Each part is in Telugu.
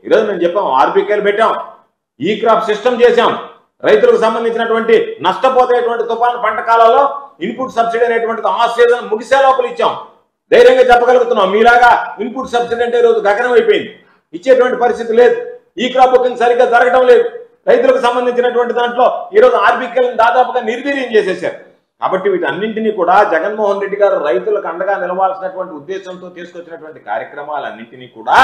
ఈరోజు మేము చెప్పాం, ఆర్బీకేలు పెట్టాం, ఈ క్రాప్ సిస్టమ్ చేశాం, రైతులకు సంబంధించినటువంటి నష్టపోతేటువంటి తుఫాను పంట కాలంలో ఇన్పుట్ సబ్సిడీ అనేటువంటిది ఆ సీజన్ ముగిసే లోపల ఇచ్చాం. ధైర్యంగా చెప్పగలుగుతున్నాం. మీలాగా ఇన్పుట్ సబ్సిడీ అంటే ఈరోజు గగనం అయిపోయింది, ఇచ్చేటువంటి పరిస్థితి లేదు. ఈ క్రాప్ బుకింగ్ సరిగ్గా జరగడం లేదు. రైతులకు సంబంధించినటువంటి దాంట్లో ఈరోజు ఆర్బీకేలను దాదాపుగా నిర్వీర్యం చేసేశారు. కాబట్టి వీటన్నింటినీ కూడా జగన్మోహన్ రెడ్డి గారు రైతులకు అండగా నిలవాల్సినటువంటి ఉద్దేశంతో తీసుకొచ్చినటువంటి కార్యక్రమాలన్నింటినీ కూడా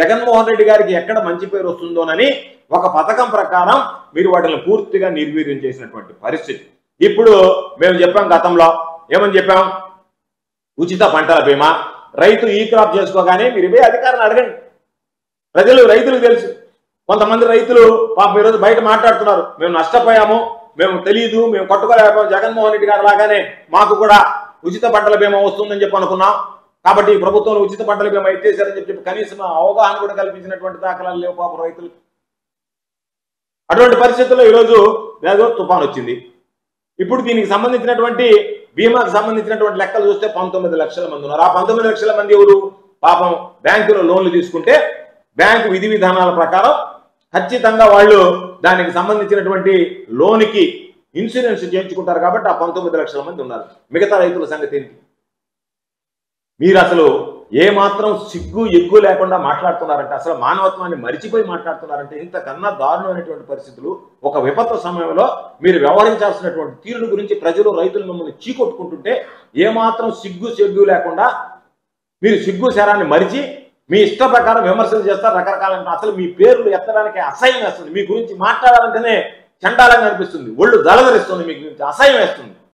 జగన్మోహన్ రెడ్డి గారికి ఎక్కడ మంచి పేరు వస్తుందోనని ఒక పథకం ప్రకారం మీరు వాటిని పూర్తిగా నిర్వీర్యం చేసినటువంటి పరిస్థితి. ఇప్పుడు మేము చెప్పాం, గతంలో ఏమని చెప్పాం, ఉచిత పంటల బీమా, రైతు ఈ క్రాప్ చేసుకోగానే మీరు ఇవే అధికారులను అడగండి. రైతులకు తెలుసు. కొంతమంది రైతులు పాపం ఈరోజు బయట మాట్లాడుతున్నారు, మేము నష్టపోయాము, మేము తెలియదు, మేము కట్టుకోలేకపోయాము, జగన్మోహన్ రెడ్డి గారు లాగానే మాకు కూడా ఉచిత పంటల బీమా వస్తుందని చెప్పి అనుకున్నాం, కాబట్టి ఈ ప్రభుత్వంలో ఉచిత పంటల బీమా ఇచ్చేశారని చెప్పి కనీసం అవగాహన కూడా కల్పించినటువంటి దాఖలాలు లేవు పాపం రైతులు. అటువంటి పరిస్థితుల్లో ఈరోజు తుఫాన్ వచ్చింది. ఇప్పుడు దీనికి సంబంధించినటువంటి బీమాకు సంబంధించినటువంటి లెక్కలు చూస్తే 19 లక్షల మంది ఉన్నారు. ఆ 19 లక్షల మంది ఎవరు? పాపం బ్యాంకులో లోన్లు తీసుకుంటే బ్యాంకు విధి విధానాల ప్రకారం ఖచ్చితంగా వాళ్ళు దానికి సంబంధించినటువంటి లోనికి ఇన్సూరెన్స్ చేయించుకుంటారు. కాబట్టి ఆ 19 లక్షల మంది ఉన్నారు. మిగతా రైతుల సంగతి ఏంటి? మీరు అసలు ఏమాత్రం సిగ్గు ఎగ్గు లేకుండా మాట్లాడుతున్నారంటే, అసలు మానవత్వాన్ని మరిచిపోయి మాట్లాడుతున్నారంటే, ఇంతకన్నా దారుణమైనటువంటి పరిస్థితులు. ఒక విపత్తు సమయంలో మీరు వ్యవహరించాల్సినటువంటి తీరుల గురించి ప్రజలు రైతులు మిమ్మల్ని చీకొట్టుకుంటుంటే ఏమాత్రం సిగ్గు లేకుండా మీరు సిగ్గు శరాన్ని మరిచి మీ ఇష్ట ప్రకారం విమర్శలు చేస్తారు. రకరకాల అసలు మీ పేర్లు ఎత్తడానికి అసహ్యం వేస్తుంది. మీ గురించి మాట్లాడాలంటేనే చండాలంగా అనిపిస్తుంది, ఒళ్ళు దళదరిస్తుంది, మీ గురించి అసహ్యం వేస్తుంది.